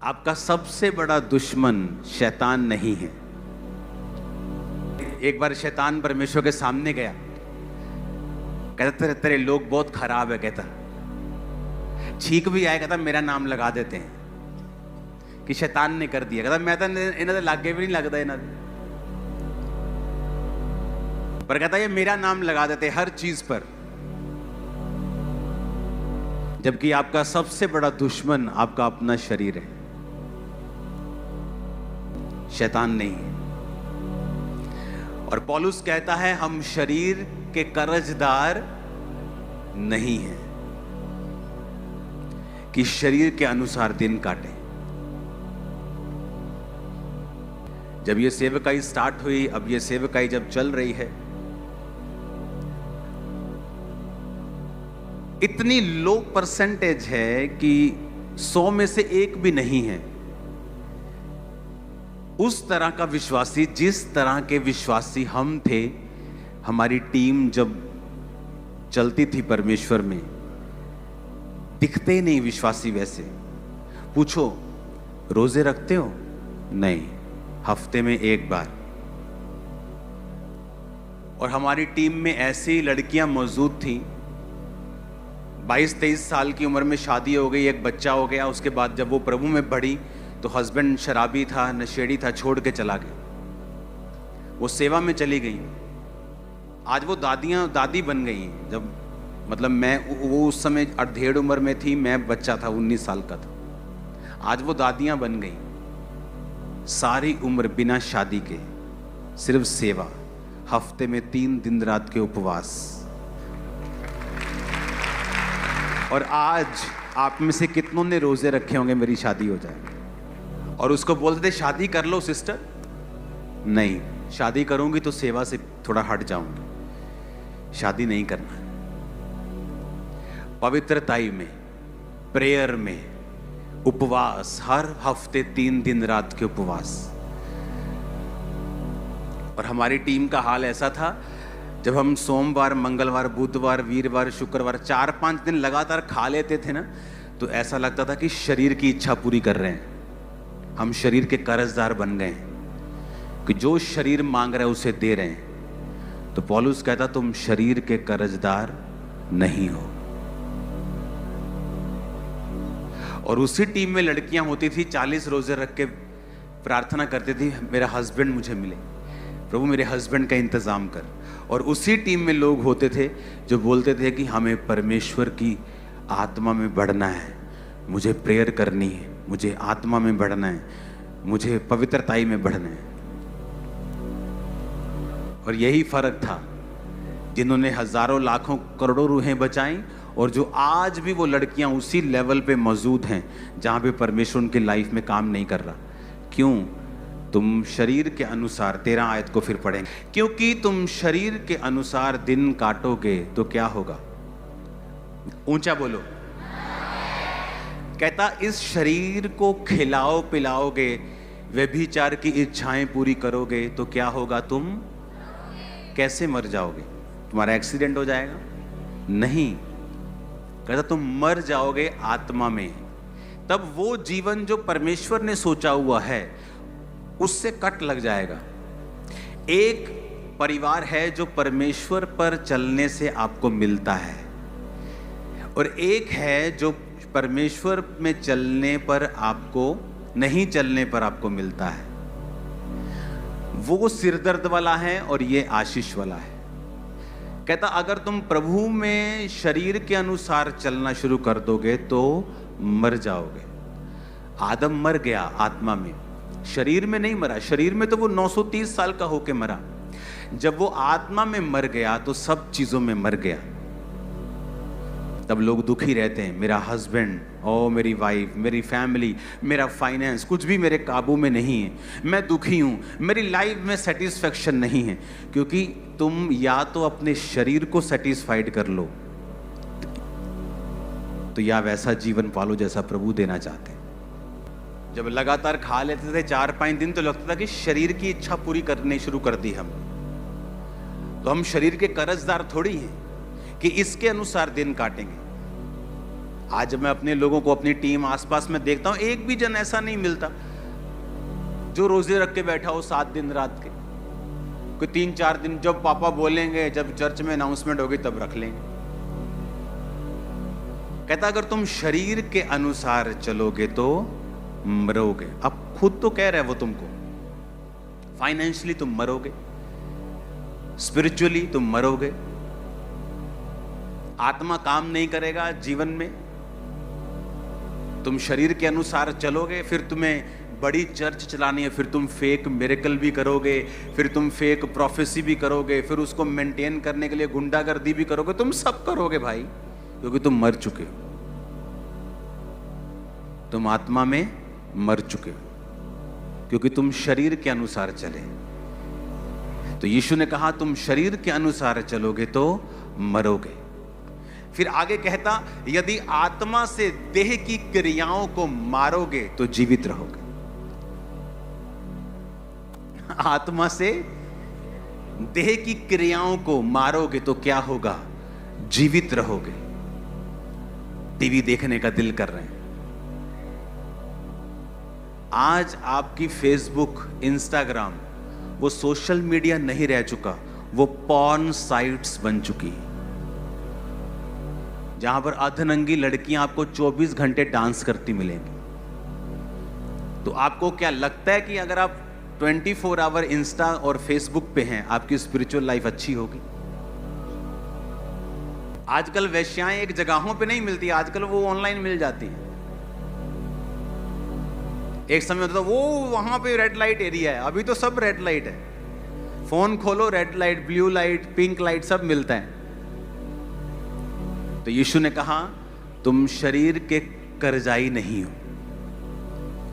आपका सबसे बड़ा दुश्मन शैतान नहीं है। एक बार शैतान परमेश्वर के सामने गया, कहता तेरे लोग बहुत खराब है, कहता छींक भी आए, कहता मेरा नाम लगा देते हैं। कि शैतान ने कर दिया, कहता मैं तो इन्हें लागे भी नहीं लगता इन्हें, पर कहता ये मेरा नाम लगा देते हर चीज पर। जबकि आपका सबसे बड़ा दुश्मन आपका अपना शरीर है, शैतान नहीं है। और पौलुस कहता है हम शरीर के कर्जदार नहीं हैं कि शरीर के अनुसार दिन काटे। जब ये सेवकाई स्टार्ट हुई, अब ये सेवकाई जब चल रही है, इतनी लो परसेंटेज है कि 100 में से एक भी नहीं है उस तरह का विश्वासी जिस तरह के विश्वासी हम थे। हमारी टीम जब चलती थी परमेश्वर में, दिखते नहीं विश्वासी वैसे। पूछो रोजे रखते हो? नहीं, हफ्ते में एक बार। और हमारी टीम में ऐसी लड़कियां मौजूद थी, 22-23 साल की उम्र में शादी हो गई, एक बच्चा हो गया। उसके बाद जब वो प्रभु में बढ़ी तो हस्बैंड शराबी था, नशेड़ी था, छोड़ के चला गया, वो सेवा में चली गई। आज वो दादी बन गई। जब मतलब वो उस समय 1.5 उम्र में थी, मैं बच्चा था, 19 साल का था। आज वो दादियां बन गई। सारी उम्र बिना शादी के सिर्फ सेवा, हफ्ते में 3 दिन रात के उपवास। और आज आप में से कितनों ने रोजे रखे होंगे मेरी शादी हो जाए, और उसको बोलते थे शादी कर लो सिस्टर। नहीं, शादी करूंगी तो सेवा से थोड़ा हट जाऊंगी, शादी नहीं करना। पवित्रताई में, प्रेयर में, उपवास, हर हफ्ते 3 दिन रात के उपवास। और हमारी टीम का हाल ऐसा था, जब हम सोमवार, मंगलवार, बुधवार, वीरवार, शुक्रवार 4-5 दिन लगातार खा लेते थे ना, तो ऐसा लगता था कि शरीर की इच्छा पूरी कर रहे हैं। हम शरीर के कर्जदार बन गए हैं कि जो शरीर मांग रहा है उसे दे रहे हैं। तो पौलुस कहता तुम शरीर के कर्जदार नहीं हो। और उसी टीम में लड़कियां होती थी, 40 रोजे रख के प्रार्थना करती थी मेरा हस्बैंड मुझे मिले, प्रभु मेरे हस्बैंड का इंतजाम कर। और उसी टीम में लोग होते थे जो बोलते थे कि हमें परमेश्वर की आत्मा में बढ़ना है, मुझे प्रेयर करनी है, मुझे आत्मा में बढ़ना है, मुझे पवित्रताई में बढ़ना है। और यही फर्क था जिन्होंने हजारों लाखों करोड़ों रूहें बचाई, और जो आज भी वो लड़कियां उसी लेवल पे मौजूद हैं जहां पे परमेश्वर उनकी लाइफ में काम नहीं कर रहा। क्यों? तुम शरीर के अनुसार, 13 आयत को फिर पढ़ेंगे, क्योंकि तुम शरीर के अनुसार दिन काटोगे तो क्या होगा? ऊंचा बोलो। कहता इस शरीर को खिलाओ पिलाओगे, व्यभिचार की इच्छाएं पूरी करोगे तो क्या होगा? तुम कैसे मर जाओगे? तुम्हारा एक्सीडेंट हो जाएगा? नहीं, कहता तुम मर जाओगे आत्मा में। तब वो जीवन जो परमेश्वर ने सोचा हुआ है उससे कट लग जाएगा। एक परिवार है जो परमेश्वर पर चलने से आपको मिलता है, और एक है जो परमेश्वर में चलने पर आपको, नहीं चलने पर आपको मिलता है। वो सिरदर्द वाला है और ये आशीष वाला है। कहता अगर तुम प्रभु में शरीर के अनुसार चलना शुरू कर दोगे तो मर जाओगे। आदम मर गया आत्मा में, शरीर में नहीं मरा। शरीर में तो वो 930 साल का होके मरा। जब वो आत्मा में मर गया तो सब चीजों में मर गया। तब लोग दुखी रहते हैं, मेरा हस्बैंड, ओ मेरी वाइफ, मेरी फैमिली, मेरा फाइनेंस, कुछ भी मेरे काबू में नहीं है, मैं दुखी हूं, मेरी लाइफ में सेटिस्फेक्शन नहीं है। क्योंकि तुम या तो अपने शरीर को सेटिस्फाइड कर लो, तो या वैसा जीवन पालो जैसा प्रभु देना चाहते हैं। जब लगातार खा लेते थे 4-5 दिन तो लगता था कि शरीर की इच्छा पूरी करनी शुरू कर दी हम, तो हम शरीर के कर्जदार थोड़ी हैं कि इसके अनुसार दिन काटेंगे। आज मैं अपने लोगों को, अपनी टीम आसपास में देखता हूं, एक भी जन ऐसा नहीं मिलता जो रोजे रख के बैठा हो 7 दिन रात के। कोई 3-4 दिन, जब पापा बोलेंगे, जब चर्च में अनाउंसमेंट होगी तब रख लेंगे। कहता अगर तुम शरीर के अनुसार चलोगे तो मरोगे। अब खुद तो कह रहा है वो तुमको, फाइनेंशियली तुम मरोगे, स्पिरिचुअली तुम मरोगे, आत्मा काम नहीं करेगा जीवन में। तुम शरीर के अनुसार चलोगे, फिर तुम्हें बड़ी चर्च चलानी है, फिर तुम फेक मिरेकल भी करोगे, फिर तुम फेक प्रोफेसी भी करोगे, फिर उसको मेंटेन करने के लिए गुंडागर्दी भी करोगे, तुम सब करोगे भाई, क्योंकि तुम मर चुके हो, तुम आत्मा में मर चुके हो, क्योंकि तुम शरीर के अनुसार चले। तो यीशु ने कहा तुम शरीर के अनुसार चलोगे तो मरोगे। फिर आगे कहता यदि आत्मा से देह की क्रियाओं को मारोगे तो जीवित रहोगे। आत्मा से देह की क्रियाओं को मारोगे तो क्या होगा? जीवित रहोगे। टीवी देखने का दिल कर रहे हैं, आज आपकी फेसबुक, इंस्टाग्राम वो सोशल मीडिया नहीं रह चुका, वो पॉर्न साइट्स बन चुकी, जहां पर अर्धनंगी लड़कियां आपको 24 घंटे डांस करती मिलेंगी। तो आपको क्या लगता है कि अगर आप 24 आवर इंस्टा और फेसबुक पे हैं, आपकी स्पिरिचुअल लाइफ अच्छी होगी? आजकल वेश्याएं एक जगहों पे नहीं मिलती, आजकल वो ऑनलाइन मिल जाती हैं। एक समय होता था वो वहां पे रेड लाइट एरिया है, अभी तो सब रेड लाइट है। फोन खोलो, red light, blue light, pink light सब मिलता है। तो यीशु ने कहा तुम शरीर के कर्जाई नहीं हो।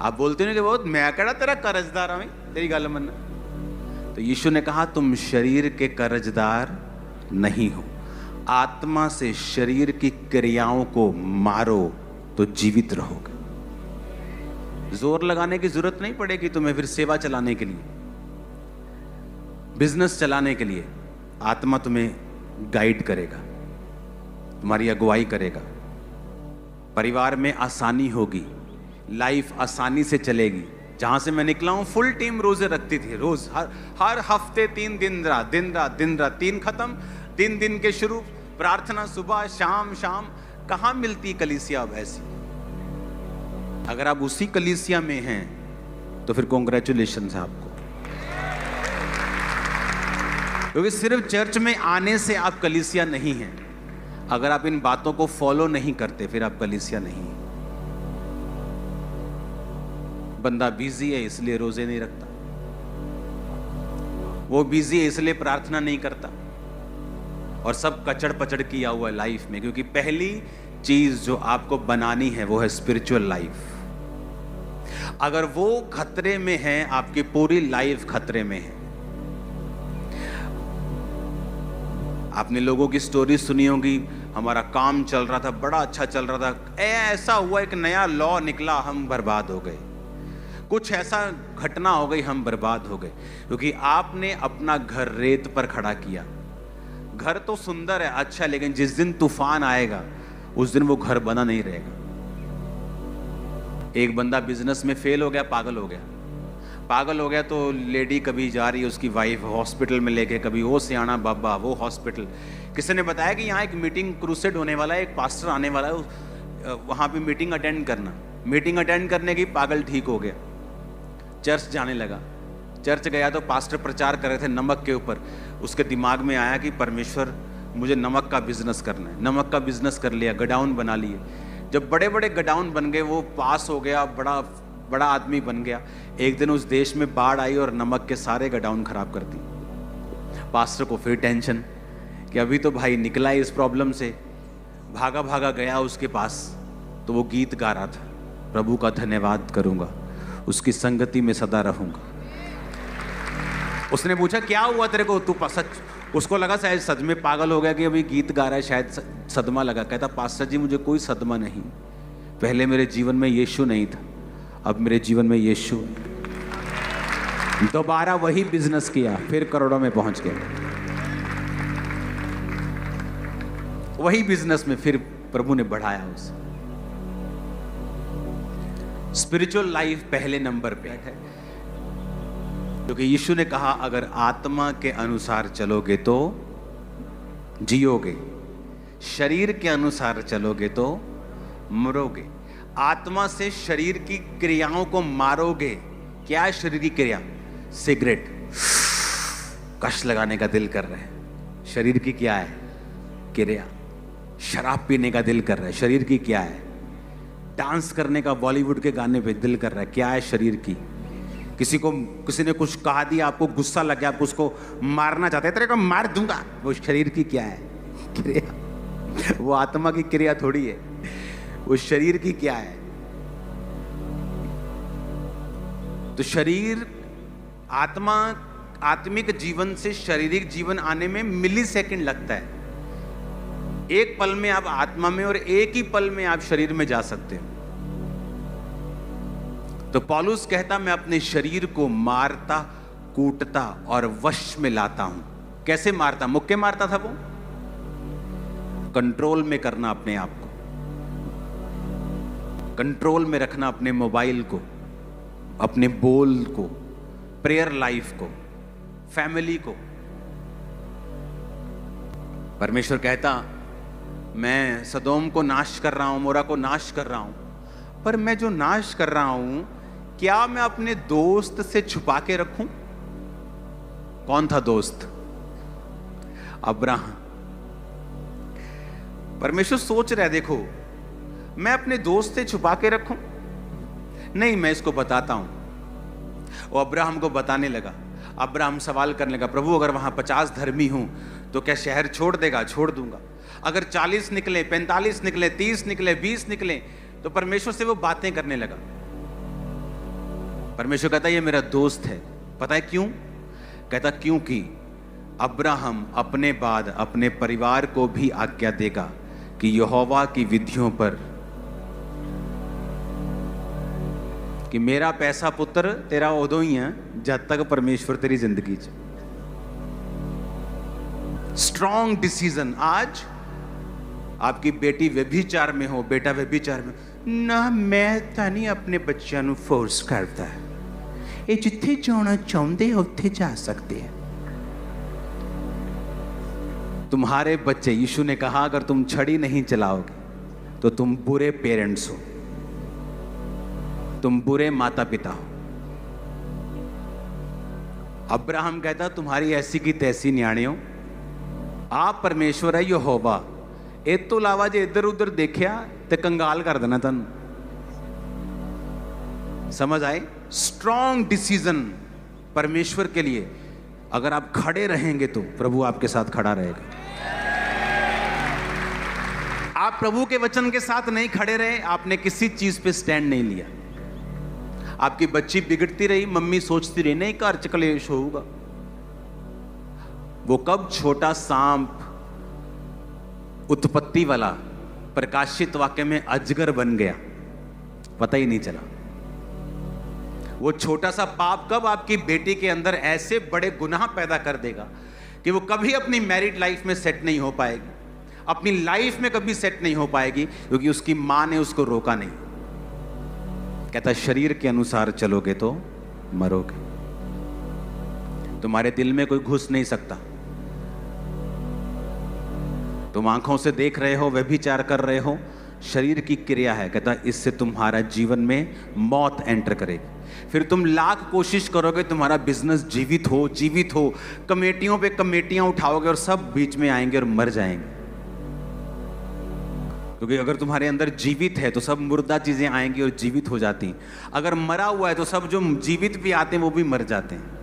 आप बोलते हो कि बहुत मैं कड़ा तेरा कर्जदार हूं, तेरी गल मन। तो यीशु ने कहा तुम शरीर के कर्जदार नहीं हो, आत्मा से शरीर की क्रियाओं को मारो तो जीवित रहोगे। जोर लगाने की जरूरत नहीं पड़ेगी तुम्हें फिर सेवा चलाने के लिए, बिजनेस चलाने के लिए। आत्मा तुम्हें गाइड करेगा, तुम्हारी अगुवाई करेगा, परिवार में आसानी होगी, लाइफ आसानी से चलेगी। जहां से मैं निकला हूं फुल टीम रोजे रखती थी, रोज हर हफ्ते 3 दिन रात 3 खत्म, 3 दिन के शुरू, प्रार्थना सुबह शाम। कहां मिलती कलीसिया अब ऐसी? अगर आप उसी कलीसिया में हैं तो फिर कॉन्ग्रेचुलेशन है आपको, क्योंकि सिर्फ चर्च में आने से आप कलीसिया नहीं हैं। अगर आप इन बातों को फॉलो नहीं करते फिर आप कलीसिया नहीं हैं। बंदा बिजी है इसलिए रोजे नहीं रखता, वो बिजी है इसलिए प्रार्थना नहीं करता, और सब कचड़ पचड़ किया हुआ है लाइफ में। क्योंकि पहली चीज जो आपको बनानी है वो है स्पिरिचुअल लाइफ। अगर वो खतरे में है, आपकी पूरी लाइफ खतरे में है। आपने लोगों की स्टोरी सुनी होगी, हमारा काम चल रहा था, बड़ा अच्छा चल रहा था, ऐसा हुआ एक नया लॉ निकला, हम बर्बाद हो गए। कुछ ऐसा घटना हो गई, हम बर्बाद हो गए, क्योंकि आपने अपना घर रेत पर खड़ा किया। घर तो सुंदर है, अच्छा, लेकिन जिस दिन तूफान आएगा उस दिन वो घर बना नहीं रहेगा। एक बंदा बिजनेस में फेल हो गया, पागल हो गया तो लेडी कभी जा रही है उसकी वाइफ हॉस्पिटल में लेके, कभी वो सियाना बाबा वो हॉस्पिटल। किसी ने बताया कि यहाँ एक मीटिंग क्रूसेड होने वाला है, एक पास्टर आने वाला है, वहाँ पे मीटिंग अटेंड करना। मीटिंग अटेंड करने की पागल ठीक हो गया, चर्च जाने लगा। चर्च गया तो पास्टर प्रचार कर रहे थे नमक के ऊपर। उसके दिमाग में आया कि परमेश्वर मुझे नमक का बिजनेस करना है। नमक का बिजनेस कर लिया, गोडाउन बना लिए। जब बड़े बड़े गोडाउन बन गए, वो पास हो गया, बड़ा आदमी बन गया। एक दिन उस देश में बाढ़ आई और नमक के सारे गोडाउन खराब कर दी। पास्टर को फिर टेंशन कि अभी तो भाई निकला इस प्रॉब्लम से। भागा गया उसके पास, तो वो गीत गा रहा था, प्रभु का धन्यवाद करूंगा, उसकी संगति में सदा रहूंगा। उसने पूछा क्या हुआ तेरे को, तू सच? उसको लगा शायद सच में पागल हो गया कि अभी गीत गा रहा है, शायद सदमा लगा। कहता पास्टर जी मुझे कोई सदमा नहीं, पहले मेरे जीवन में यीशु नहीं था, अब मेरे जीवन में यीशु है। दोबारा वही बिजनेस किया, फिर करोड़ों में पहुंच गया। वही बिजनेस में फिर प्रभु ने बढ़ाया उसे। स्पिरिचुअल लाइफ पहले नंबर पे है, क्योंकि यीशु ने कहा अगर आत्मा के अनुसार चलोगे तो जियोगे, शरीर के अनुसार चलोगे तो मरोगे। आत्मा से शरीर की क्रियाओं को मारोगे। क्या है शरीर की क्रिया? सिगरेट कश लगाने का दिल कर रहा है, शरीर की क्या है क्रिया? शराब पीने का दिल कर रहा है, शरीर की क्या है? डांस करने का बॉलीवुड के गाने पे दिल कर रहा है, क्या है शरीर की? किसी ने कुछ कहा दिया, आपको गुस्सा लग गया, आप उसको मारना चाहते हैं, तेरे को मार दूंगा, वो शरीर की क्या है क्रिया? वो आत्मा की क्रिया थोड़ी है, वो शरीर की क्या है? तो शरीर, आत्मा, आत्मिक जीवन से शारीरिक जीवन आने में मिली सेकंड लगता है। एक पल में आप आत्मा में और एक ही पल में आप शरीर में जा सकते हो। तो पौलुस कहता मैं अपने शरीर को मारता, कूटता और वश में लाता हूं। कैसे मारता? मुक्के मारता था वो। कंट्रोल में करना अपने आप को, कंट्रोल में रखना अपने मोबाइल को, अपने बोल को, प्रेयर लाइफ को, फैमिली को। परमेश्वर कहता मैं सदोम को नाश कर रहा हूं, मोरा को नाश कर रहा हूं, पर मैं जो नाश कर रहा हूं क्या मैं अपने दोस्त से छुपा के रखूं? कौन था दोस्त? अब्राहम। परमेश्वर सोच रहा है देखो मैं अपने दोस्त से छुपा के रखूं? नहीं, मैं इसको बताता हूं। वो अब्राहम को बताने लगा। अब्राहम सवाल करने लगा, प्रभु अगर वहां 50 धर्मी हूं तो क्या शहर छोड़ देगा? छोड़ दूंगा। अगर 40 निकले, 45 निकले, 30 निकले, 20 निकले, तो परमेश्वर से वो बातें करने लगा। परमेश्वर कहता ये मेरा दोस्त है। पता है क्यों? कहता क्योंकि अब्राहम अपने बाद अपने परिवार को भी आज्ञा देगा कि यहोवा की विधियों पर, कि मेरा पैसा पुत्र तेरा उदों ही है जब तक परमेश्वर तेरी जिंदगी च। Strong decision. आज आपकी बेटी व्यभिचार में हो, बेटा व्यभिचार में ना, मैं तानी अपने बच्चों ਨੂੰ फोर्स करता है, ये जिथे जाना चाहते हैं उत्थे जा सकते हैं। तुम्हारे बच्चे, यीशु ने कहा अगर तुम छड़ी नहीं चलाओगे तो तुम बुरे पेरेंट्स हो, तुम बुरे माता पिता हो। अब्राहम कहता तुम्हारी ऐसी की तैसी न्याणियों, आप परमेश्वर है यहोवा, इस तो इलावा जे इधर उधर देखिया तो कंगाल कर देना तन। समझ आए? स्ट्रॉन्ग डिसीजन परमेश्वर के लिए। अगर आप खड़े रहेंगे तो प्रभु आपके साथ खड़ा रहेगा। आप प्रभु के वचन के साथ नहीं खड़े रहे, आपने किसी चीज पे स्टैंड नहीं लिया। आपकी बच्ची बिगड़ती रही, मम्मी सोचती रही नहीं घर च कलेश होगा। वो कब छोटा सांप उत्पत्ति वाला प्रकाशित वाक्य में अजगर बन गया, पता ही नहीं चला। वो छोटा सा पाप कब आपकी बेटी के अंदर ऐसे बड़े गुनाह पैदा कर देगा कि वो कभी अपनी मैरिड लाइफ में सेट नहीं हो पाएगी, अपनी लाइफ में कभी सेट नहीं हो पाएगी, क्योंकि उसकी मां ने उसको रोका नहीं। कहता शरीर के अनुसार चलोगे तो मरोगे। तुम्हारे दिल में कोई घुस नहीं सकता। तुम आंखों से देख रहे हो, व्यभिचार कर रहे हो, शरीर की क्रिया है। कहता इससे तुम्हारा जीवन में मौत एंटर करेगी। फिर तुम लाख कोशिश करोगे तुम्हारा बिजनेस जीवित हो, कमेटियों पे कमेटियां उठाओगे और सब बीच में आएंगे और मर जाएंगे। क्योंकि अगर तुम्हारे अंदर जीवित है तो सब मुर्दा चीजें आएंगी और जीवित हो जाती हैं। अगर मरा हुआ है तो सब जो जीवित भी आते हैं वो भी मर जाते हैं।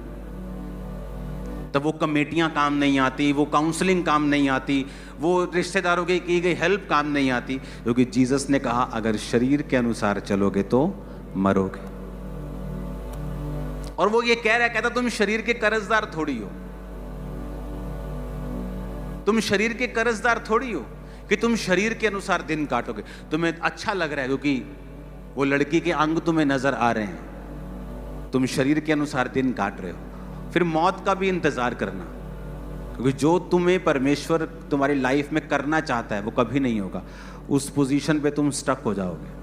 तब वो कमेटियां काम नहीं आती, वो काउंसलिंग काम नहीं आती, वो रिश्तेदारों की गई हेल्प काम नहीं आती, क्योंकि जीसस ने कहा अगर शरीर के अनुसार चलोगे तो मरोगे। और वो ये कह रहा है, कहता तुम शरीर के कर्जदार थोड़ी हो, तुम शरीर के कर्जदार थोड़ी हो कि तुम शरीर के अनुसार दिन काटोगे। तुम्हें अच्छा लग रहा है क्योंकि वो लड़की के अंग तुम्हें नजर आ रहे हैं, तुम शरीर के अनुसार दिन काट रहे हो। फिर मौत का भी इंतजार करना, क्योंकि जो तुम्हें परमेश्वर तुम्हारी लाइफ में करना चाहता है वो कभी नहीं होगा। उस पोजीशन पे तुम स्टक हो जाओगे।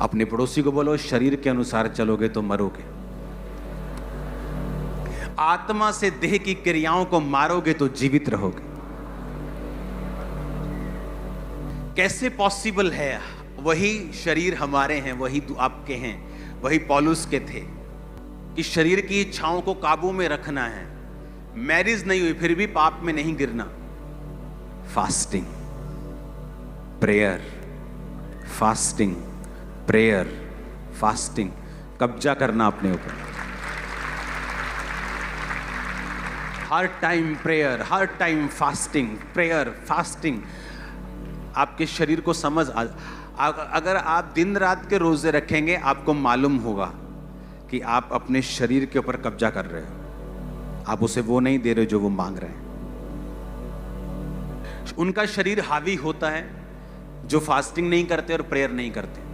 अपने पड़ोसी को बोलो, शरीर के अनुसार चलोगे तो मरोगे, आत्मा से देह की क्रियाओं को मारोगे तो जीवित रहोगे। कैसे पॉसिबल है? वही शरीर हमारे हैं, वही आपके हैं, वही पौलुस के थे कि शरीर की इच्छाओं को काबू में रखना है। मैरिज नहीं हुई फिर भी पाप में नहीं गिरना। Fasting, prayer, fasting, prayer, fasting, कब्जा करना अपने ऊपर। हर टाइम प्रेयर, हर टाइम फास्टिंग, प्रेयर, फास्टिंग। आपके शरीर को समझ अगर आप दिन रात के रोजे रखेंगे, आपको मालूम होगा कि आप अपने शरीर के ऊपर कब्जा कर रहे हो। आप उसे वो नहीं दे रहे जो वो मांग रहे हैं। उनका शरीर हावी होता है जो फास्टिंग नहीं करते और प्रेयर नहीं करते।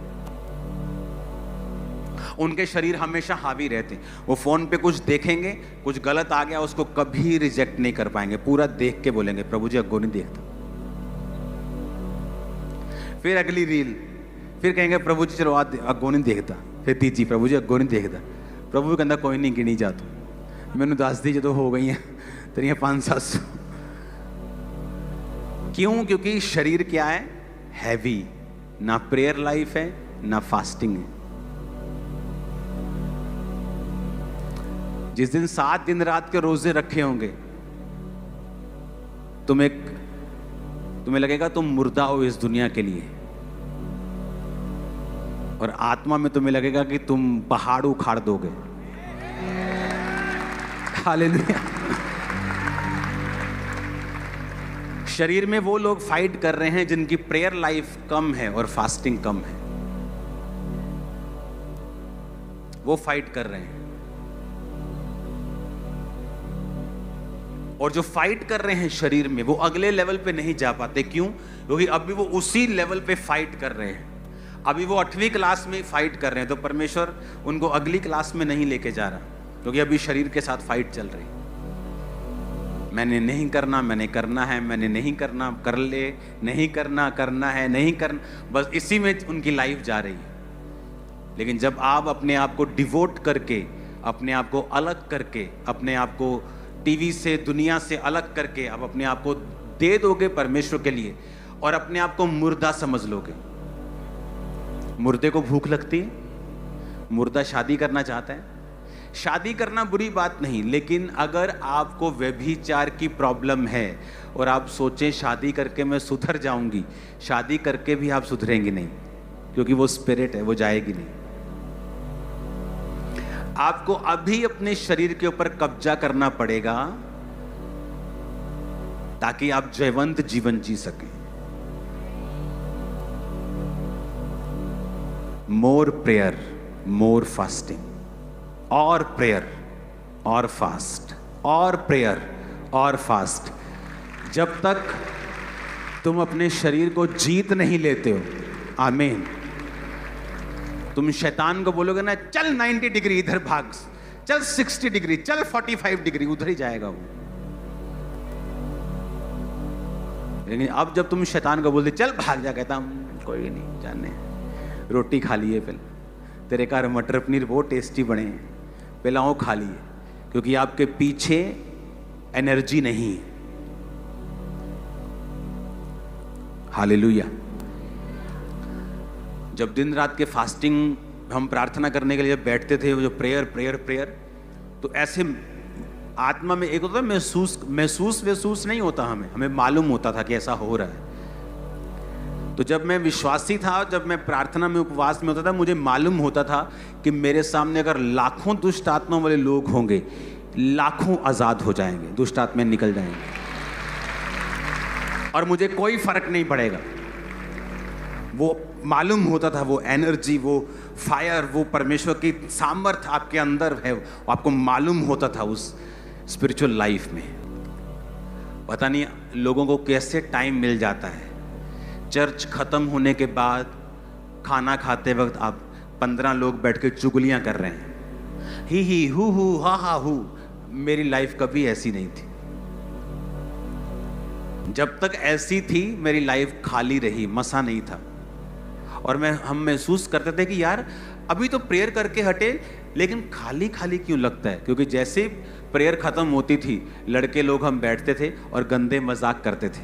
उनके शरीर हमेशा हावी रहते हैं। वो फोन पे कुछ देखेंगे, कुछ गलत आ गया, उसको कभी रिजेक्ट नहीं कर पाएंगे, पूरा देख के बोलेंगे प्रभु जी अग्गो नहीं देखता। फिर अगली रील, फिर कहेंगे प्रभु जी चलो आज अग्गो नहीं देखता। फिर तीजी, प्रभु जी अग्गो नहीं देखता। प्रभु कहता कोई नहीं गिनी जा तू, मैंने 10 दी जो हो गई हैं तेरिया 500-700। क्यों? क्योंकि शरीर क्या है? हैवी। ना प्रेयर लाइफ है ना फास्टिंग है। जिस दिन 7 दिन रात के रोजे रखे होंगे, तुम्हें लगेगा तुम मुर्दा हो इस दुनिया के लिए, और आत्मा में तुम्हें लगेगा कि तुम पहाड़ उखाड़ दोगे। हालेलुया। शरीर में वो लोग फाइट कर रहे हैं जिनकी प्रेयर लाइफ कम है और फास्टिंग कम है, वो फाइट कर रहे हैं। और जो फाइट कर रहे हैं शरीर में, वो अगले लेवल पे नहीं जा पाते। क्यों? क्योंकि अभी वो उसी लेवल पे फाइट कर रहे हैं। अभी वो 8वीं क्लास में फाइट कर रहे हैं, तो परमेश्वर उनको अगली क्लास में नहीं लेके जा रहा, क्योंकि अभी शरीर के साथ फाइट चल रही। मैंने नहीं करना, मैंने करना है, मैंने नहीं करना, कर ले, नहीं करना, करना है, नहीं करना, बस इसी में उनकी लाइफ जा रही है। लेकिन जब आप अपने आप को डिवोट करके, अपने आप को अलग करके, अपने आप को टीवी से, दुनिया से अलग करके आप अपने आप को दे दोगे परमेश्वर के लिए, और अपने आप को मुर्दा समझ लोगे। मुर्दे को भूख लगती है, मुर्दा शादी करना चाहता है। शादी करना बुरी बात नहीं, लेकिन अगर आपको व्यभिचार की प्रॉब्लम है और आप सोचें शादी करके मैं सुधर जाऊंगी, शादी करके भी आप सुधरेंगे नहीं, क्योंकि वो स्पिरिट है, वो जाएगी नहीं। आपको अभी अपने शरीर के ऊपर कब्जा करना पड़ेगा ताकि आप जयवंत जीवन जी सकें। मोर प्रेयर, मोर फास्टिंग, और प्रेयर और फास्ट, और प्रेयर और फास्ट। जब तक तुम अपने शरीर को जीत नहीं लेते हो, आमीन, तुम शैतान को बोलोगे ना चल 90 डिग्री इधर भाग, चल 60 डिग्री, चल 45 डिग्री, उधर ही जाएगा वो। लेकिन अब जब तुम शैतान को बोलते चल भाग जा, कहता कोई नहीं, जाने रोटी खा लिए, पहले तेरे घर मटर पनीर बहुत टेस्टी बने हैं, पहला वो खा लिए, क्योंकि आपके पीछे एनर्जी नहीं है। हालेलुया। जब दिन रात के फास्टिंग हम प्रार्थना करने के लिए जब बैठते थे, वो जो प्रेयर प्रेयर प्रेयर, तो ऐसे आत्मा में एक होता है महसूस नहीं होता, हमें मालूम होता था कि ऐसा हो रहा है। तो जब मैं विश्वासी था, जब मैं प्रार्थना में उपवास में होता था, मुझे मालूम होता था कि मेरे सामने अगर लाखों दुष्ट आत्मा वाले लोग होंगे, लाखों आजाद हो जाएंगे, दुष्ट आत्माएं निकल जाएंगे, और मुझे कोई फर्क नहीं पड़ेगा। वो मालूम होता था, वो एनर्जी, वो फायर, वो परमेश्वर की सामर्थ आपके अंदर है, आपको मालूम होता था उस स्पिरिचुअल लाइफ में। पता नहीं लोगों को कैसे टाइम मिल जाता है। चर्च खत्म होने के बाद खाना खाते वक्त आप 15 लोग बैठ के चुगलियां कर रहे हैं, ही हु हा हा हु। मेरी लाइफ कभी ऐसी नहीं थी। जब तक ऐसी थी मेरी लाइफ खाली रही, मसा नहीं था। और हम महसूस करते थे कि यार अभी तो प्रेयर करके हटे, लेकिन खाली खाली क्यों लगता है। क्योंकि जैसे प्रेयर खत्म होती थी, लड़के लोग हम बैठते थे और गंदे मजाक करते थे।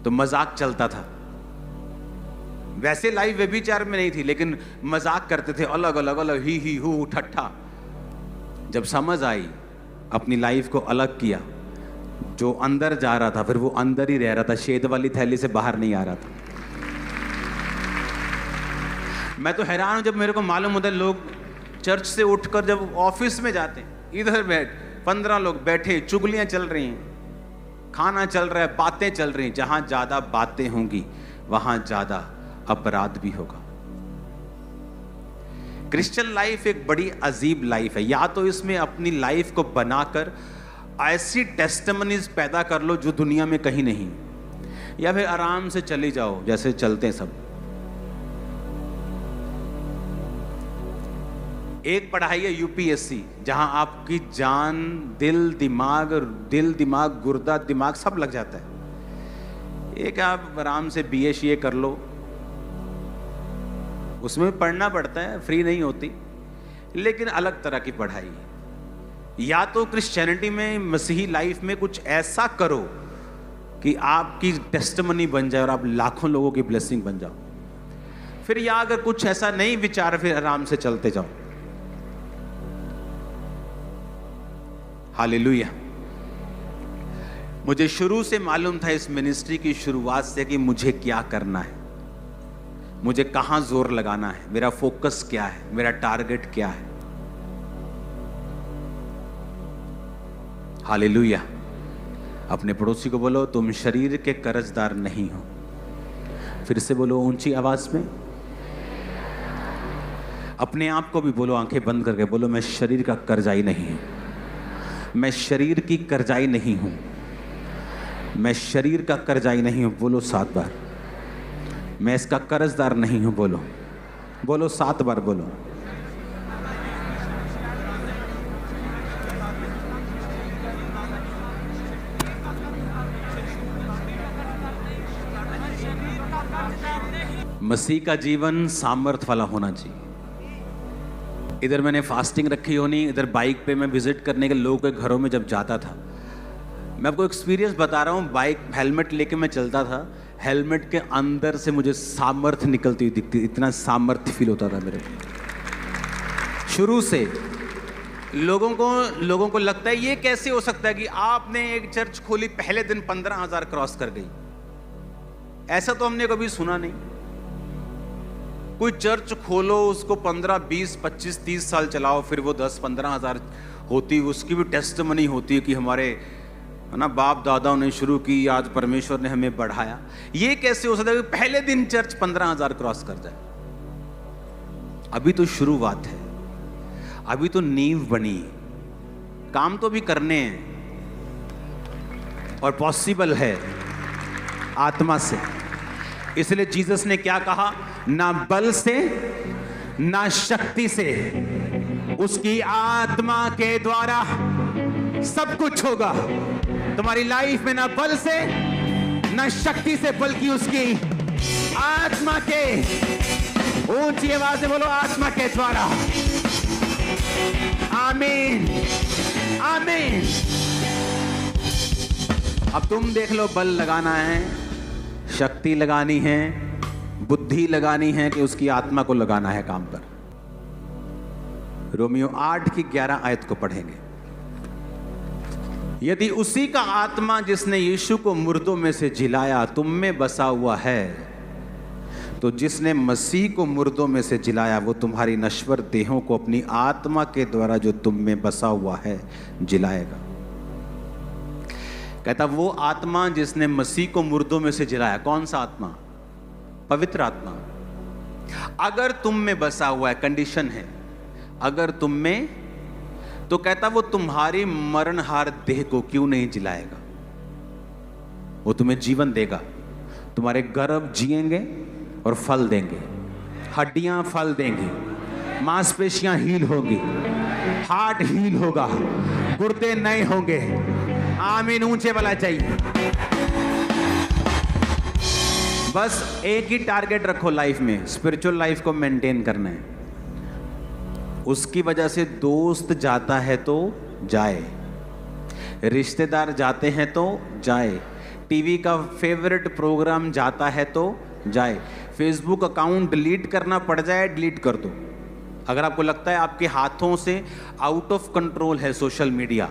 तो मजाक चलता था, वैसे लाइफ व्यभिचार में नहीं थी, लेकिन मजाक करते थे, अलग अलग अलग, ही हु ठट्ठा। जब समझ आई, अपनी लाइफ को अलग किया, जो अंदर जा रहा था फिर वो अंदर ही रह रहा था, शेद वाली थैली से बाहर नहीं आ रहा था। मैं तो हैरान हूं जब मेरे को मालूम होता है लोग चर्च से उठकर जब ऑफिस में जाते हैं, इधर बैठ 15 लोग बैठे, चुगलियां चल रही हैं, खाना चल रहा है, बातें चल रही हैं। जहां ज्यादा बातें होंगी वहां ज्यादा अपराध भी होगा। क्रिश्चियन लाइफ एक बड़ी अजीब लाइफ है। या तो इसमें अपनी लाइफ को बनाकर ऐसी टेस्टिमनीज पैदा कर लो जो दुनिया में कहीं नहीं, या फिर आराम से चली जाओ जैसे चलते हैं सब। एक पढ़ाई है यूपीएससी, जहां आपकी जान, दिल दिमाग, गुर्दा, दिमाग सब लग जाता है। एक आप आराम से बीए कर लो, उसमें पढ़ना पड़ता है, फ्री नहीं होती, लेकिन अलग तरह की पढ़ाई है। या तो क्रिश्चियनिटी में, मसीही लाइफ में कुछ ऐसा करो कि आपकी टेस्टिमनी बन जाए और आप लाखों लोगों की ब्लेसिंग बन जाओ। फिर या अगर कुछ ऐसा नहीं विचार, फिर आराम से चलते जाओ। हालेलुया। मुझे शुरू से मालूम था इस मिनिस्ट्री की शुरुआत से कि मुझे क्या करना है, मुझे कहां जोर लगाना है, मेरा फोकस क्या है, मेरा टारगेट क्या है। हालेलुया। अपने पड़ोसी को बोलो, तुम शरीर के कर्जदार नहीं हो। फिर से बोलो ऊंची आवाज में। अपने आप को भी बोलो, आंखें बंद करके बोलो, मैं शरीर का कर्जाई नहीं हूं, मैं शरीर की कर्जाई नहीं हूं, मैं शरीर का कर्जाई नहीं हूं। बोलो 7 बार। मैं इसका कर्जदार नहीं हूं। बोलो बोलो 7 बार बोलो। मसीह का जीवन सामर्थ वाला होना चाहिए। इधर मैंने फास्टिंग रखी होनी, इधर बाइक पे मैं विजिट करने के लोगों के घरों में जब जाता था, मैं आपको एक्सपीरियंस बता रहा हूँ। बाइक हेलमेट लेके मैं चलता था, हेलमेट के अंदर से मुझे सामर्थ्य निकलती हुई दिखती, इतना सामर्थ्य फील होता था मेरे को शुरू से। लोगों को लगता है ये कैसे हो सकता है कि आपने एक चर्च खोली, पहले दिन 15,000 क्रॉस कर गई। ऐसा तो हमने कभी सुना नहीं। कोई चर्च खोलो, उसको 15, 20, 25, 30 साल चलाओ, फिर वो 10-15 हज़ार होती, उसकी भी टेस्टिमनी होती है कि हमारे बाप दादाओं ने शुरू की, आज परमेश्वर ने हमें बढ़ाया। ये कैसे हो सकता है कि पहले दिन चर्च 15,000 क्रॉस कर जाए? अभी तो शुरुआत है, अभी तो नींव बनी, काम तो भी करने हैं और पॉसिबल है आत्मा से। इसलिए जीसस ने क्या कहा? ना बल से ना शक्ति से, उसकी आत्मा के द्वारा सब कुछ होगा तुम्हारी लाइफ में। ना बल से ना शक्ति से, बल्कि उसकी आत्मा के, ऊंची आवाज से बोलो, आत्मा के द्वारा। आमीन आमीन। अब तुम देख लो, बल लगाना है, शक्ति लगानी है, बुद्धि लगानी है कि उसकी आत्मा को लगाना है काम पर। रोमियो 8 की 11 आयत को पढ़ेंगे। यदि उसी का आत्मा जिसने यीशु को मुर्दों में से जिलाया तुम में बसा हुआ है, तो जिसने मसीह को मुर्दों में से जिलाया वो तुम्हारी नश्वर देहों को अपनी आत्मा के द्वारा जो तुम में बसा हुआ है जिलाएगा। कहता वो आत्मा जिसने मसीह को मुर्दों में से जिलाया, कौन सा आत्मा? पवित्र आत्मा। अगर तुम में बसा हुआ है, कंडीशन है, अगर तुम में, तो कहता वो तुम्हारी मरणहार देह को क्यों नहीं जिलाएगा? वो तुम्हें जीवन देगा, तुम्हारे गर्भ जिएंगे और फल देंगे, हड्डियां फल देंगी, मांसपेशियां हील होंगी, हार्ट हील होगा, गुर्दे नए होंगे। आमीन ऊंचे वाला चाहिए। बस एक ही टारगेट रखो लाइफ में, स्पिरिचुअल लाइफ को मेंटेन करना है। उसकी वजह से दोस्त जाता है तो जाए, रिश्तेदार जाते हैं तो जाए, टीवी का फेवरेट प्रोग्राम जाता है तो जाए, फेसबुक अकाउंट डिलीट करना पड़ जाए डिलीट कर दो। अगर आपको लगता है आपके हाथों से आउट ऑफ कंट्रोल है सोशल मीडिया,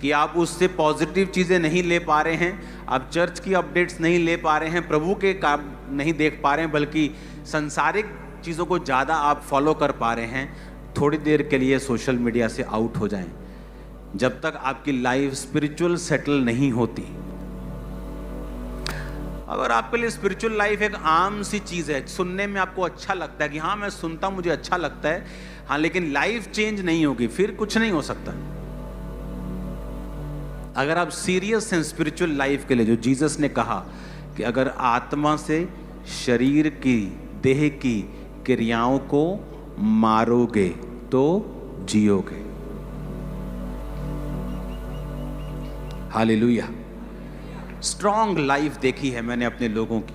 कि आप उससे पॉजिटिव चीज़ें नहीं ले पा रहे हैं, आप चर्च की अपडेट्स नहीं ले पा रहे हैं, प्रभु के काम नहीं देख पा रहे हैं, बल्कि संसारिक चीज़ों को ज़्यादा आप फॉलो कर पा रहे हैं, थोड़ी देर के लिए सोशल मीडिया से आउट हो जाएं। जब तक आपकी लाइफ स्पिरिचुअल सेटल नहीं होती। अगर आपके लिए स्पिरिचुअल लाइफ एक आम सी चीज़ है, सुनने में आपको अच्छा लगता है कि हाँ मैं सुनता मुझे अच्छा लगता है, हाँ, लेकिन लाइफ चेंज नहीं होगी, फिर कुछ नहीं हो सकता। अगर आप सीरियस हैं स्पिरिचुअल लाइफ के लिए, जो जीसस ने कहा कि अगर आत्मा से शरीर की, देह की क्रियाओं को मारोगे तो जियोगे। हालेलुया। स्ट्रॉन्ग लाइफ देखी है मैंने अपने लोगों की,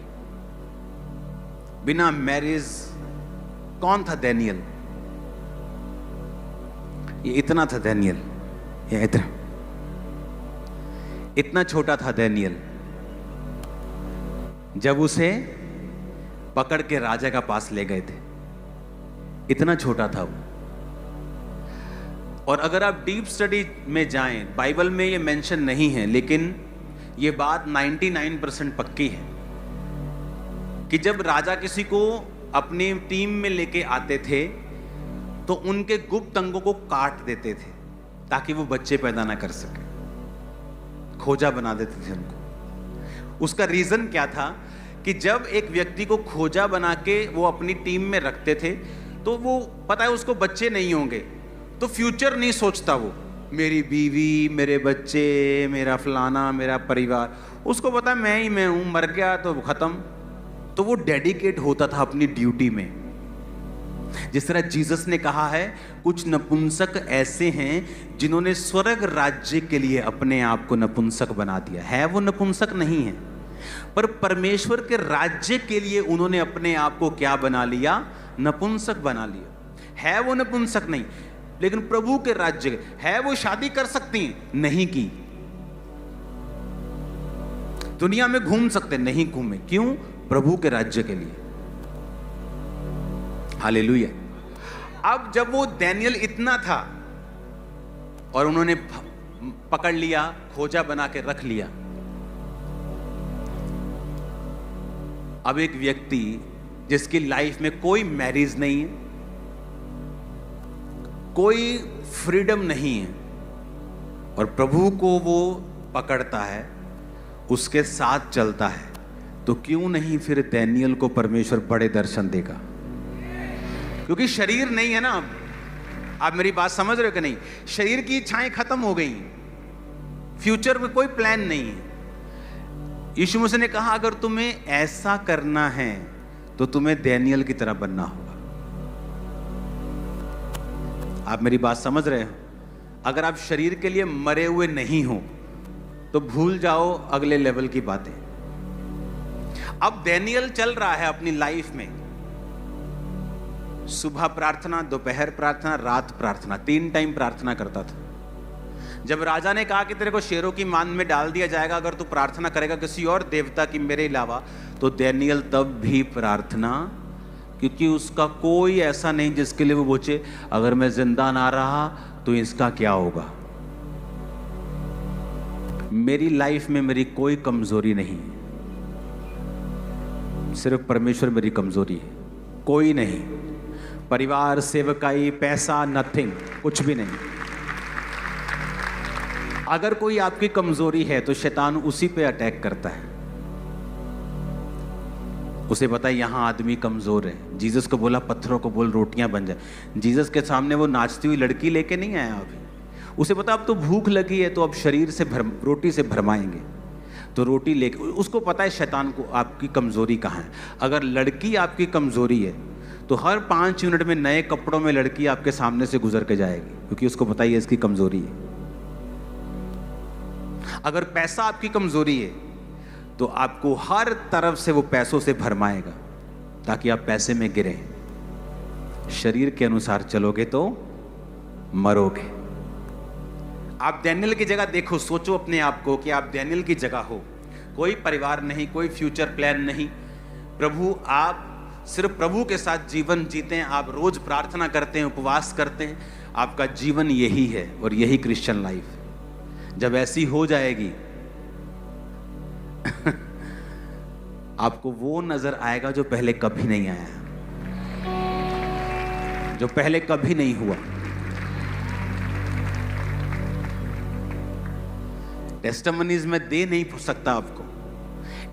बिना मैरिज। कौन था डैनियल? ये इतना था डैनियल, ये इतना छोटा था डैनियल। जब उसे पकड़ के राजा का पास ले गए थे, इतना छोटा था वो। और अगर आप डीप स्टडी में जाएं, बाइबल में ये मेंशन नहीं है, लेकिन ये बात 99% पक्की है कि जब राजा किसी को अपनी टीम में लेके आते थे तो उनके गुप्त अंगों को काट देते थे ताकि वो बच्चे पैदा ना कर सके, खोजा बना देते थे उनको। उसका रीजन क्या था कि जब एक व्यक्ति को खोजा बना के वो अपनी टीम में रखते थे तो वो पता है उसको बच्चे नहीं होंगे, तो फ्यूचर नहीं सोचता वो, मेरी बीवी, मेरे बच्चे, मेरा फलाना, मेरा परिवार, उसको पता है मैं हूं, मर गया तो खत्म। तो वो डेडिकेट होता था अपनी ड्यूटी में। जिस तरह जीसस ने कहा है, कुछ नपुंसक ऐसे हैं जिन्होंने स्वर्ग राज्य के लिए अपने आप को नपुंसक बना दिया है। वो नपुंसक नहीं है, पर परमेश्वर के राज्य के लिए उन्होंने अपने आप को क्या बना लिया? नपुंसक बना लिया। है वो नपुंसक नहीं, लेकिन प्रभु के राज्य है। वो शादी कर सकती हैं, नहीं की। दुनिया में घूम सकते, नहीं घूमे। क्यों? प्रभु के राज्य के लिए। हालेलुया। अब जब वो डैनियल इतना था और उन्होंने पकड़ लिया, खोजा बना के रख लिया, अब एक व्यक्ति जिसकी लाइफ में कोई मैरिज नहीं है, कोई फ्रीडम नहीं है, और प्रभु को वो पकड़ता है, उसके साथ चलता है, तो क्यों नहीं फिर डैनियल को परमेश्वर बड़े दर्शन देगा? क्योंकि शरीर नहीं है ना। आप मेरी बात समझ रहे हो कि नहीं? शरीर की इच्छाएं खत्म हो गई, फ्यूचर में कोई प्लान नहीं है। यीशु मसीह ने कहा अगर तुम्हें ऐसा करना है तो तुम्हें डैनियल की तरह बनना होगा। आप मेरी बात समझ रहे हो? अगर आप शरीर के लिए मरे हुए नहीं हो तो भूल जाओ अगले लेवल की बातें। अब डैनियल चल रहा है अपनी लाइफ में, सुबह प्रार्थना, दोपहर प्रार्थना, रात प्रार्थना, 3 टाइम प्रार्थना करता था। जब राजा ने कहा कि तेरे को शेरों की मान में डाल दिया जाएगा अगर तू प्रार्थना करेगा किसी और देवता की मेरे अलावा, तो डैनियल तब भी प्रार्थना, क्योंकि उसका कोई ऐसा नहीं जिसके लिए वो पूछे अगर मैं जिंदा ना रहा तो इसका क्या होगा। मेरी लाइफ में मेरी कोई कमजोरी नहीं है, सिर्फ परमेश्वर मेरी कमजोरी है, कोई नहीं। परिवार, सेवकाई, पैसा, नथिंग, कुछ भी नहीं। अगर कोई आपकी कमजोरी है तो शैतान उसी पे अटैक करता है। उसे पता है यहां आदमी कमजोर है। जीसस को बोला पत्थरों को बोल रोटियां बन जाए। जीसस के सामने वो नाचती हुई लड़की लेके नहीं आया अभी। उसे पता अब तो भूख लगी है तो अब शरीर से रोटी से भरमाएंगे, तो रोटी लेके, उसको पता है शैतान को आपकी कमजोरी कहाँ है। अगर लड़की आपकी कमजोरी है तो हर 5 मिनट में नए कपड़ों में लड़की आपके सामने से गुजर के जाएगी, क्योंकि उसको पता ही है इसकी कमजोरी है। अगर पैसा आपकी कमजोरी है तो आपको हर तरफ से वो पैसों से भरमाएगा ताकि आप पैसे में गिरे। शरीर के अनुसार चलोगे तो मरोगे। आप डैनियल की जगह देखो, सोचो अपने आप को कि आप डैनियल की जगह हो। कोई परिवार नहीं, कोई फ्यूचर प्लान नहीं। प्रभु, आप सिर्फ प्रभु के साथ जीवन जीते हैं। आप रोज प्रार्थना करते हैं, उपवास करते हैं। आपका जीवन यही है और यही क्रिश्चियन लाइफ है। जब ऐसी हो जाएगी आपको वो नजर आएगा जो पहले कभी नहीं आया, जो पहले कभी नहीं हुआ। टेस्टिमनीज में दे नहीं सकता आपको,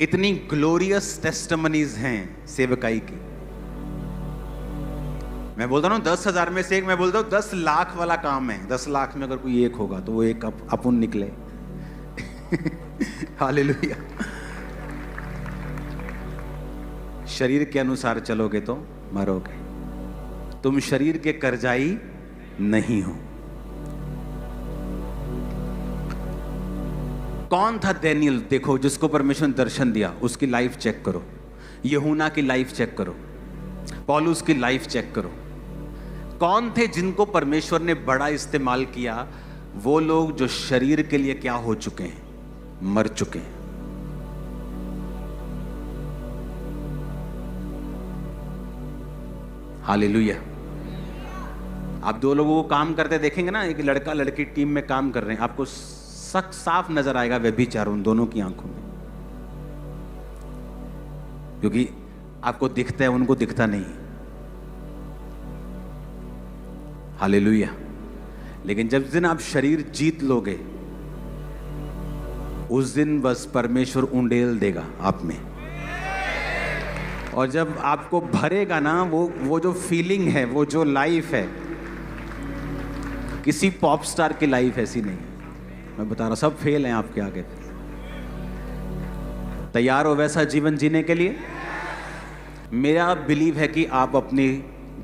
इतनी ग्लोरियस टेस्टिमनीज हैं सेवकाई की। मैं बोलता हूँ 10,000 में से एक, मैं बोलता हूँ 10 लाख वाला काम है। 10 लाख में अगर कोई एक होगा तो वो एक अपन निकले। हालेलुया। शरीर के अनुसार चलोगे तो मरोगे। तुम शरीर के कर्जाई नहीं हो। कौन था डैनियल? देखो, जिसको परमेश्वर ने दर्शन दिया उसकी लाइफ चेक करो, यूहन्ना की लाइफ चेक करो, पौलुस की लाइफ चेक करो। कौन थे जिनको परमेश्वर ने बड़ा इस्तेमाल किया? वो लोग जो शरीर के लिए क्या हो चुके हैं? मर चुके हैं। हालेलुया। आप दो लोगों को काम करते देखेंगे ना, एक लड़का लड़की टीम में काम कर रहे हैं, आपको साफ नजर आएगा व्यभिचार उन दोनों की आंखों में, क्योंकि आपको दिखता है, उनको दिखता नहीं। हालेलुया। लेकिन जब दिन आप शरीर जीत लोगे, उस दिन बस परमेश्वर उंडेल देगा आप में। और जब आपको भरेगा ना, वो जो फीलिंग है, वो जो लाइफ है, किसी पॉप स्टार की लाइफ ऐसी नहीं। मैं बता रहा, सब फेल हैं आपके आगे। तैयार हो वैसा जीवन जीने के लिए? मेरा बिलीव है कि आप अपनी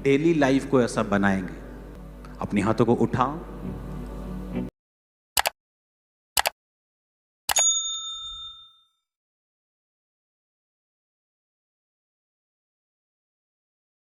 डेली लाइफ को ऐसा बनाएंगे। अपने हाथों को उठाओ,